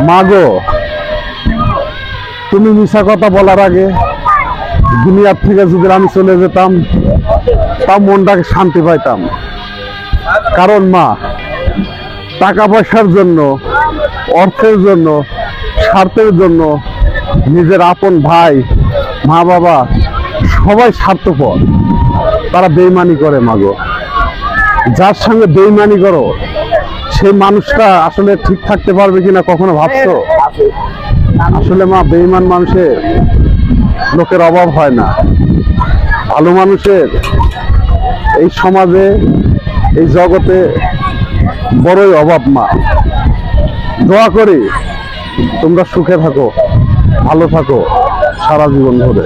মাগো, তুমি মিশা কথা বলার আগে দুনিয়ার থেকে যদি আমি চলে যেতাম তাও মনটাকে শান্তি পাইতাম। কারণ মা, টাকা পয়সার জন্য, অর্থের জন্য, স্বার্থের জন্য নিজের আপন ভাই, মা বাবা সবাই স্বার্থপর, তারা বেইমানি করে। মাগো, যার সঙ্গে বেইমানি করো সেই মানুষটা আসলে ঠিক থাকতে পারবে কিনা কখনো ভাবছো? আসলে মা, বেইমান মানুষের লোকের অভাব হয় না, ভালো মানুষের এই সমাজে, এই জগতে বড়ই অভাব। মা, দোয়া করি তোমরা সুখে থাকো, ভালো থাকো সারা জীবন ধরে।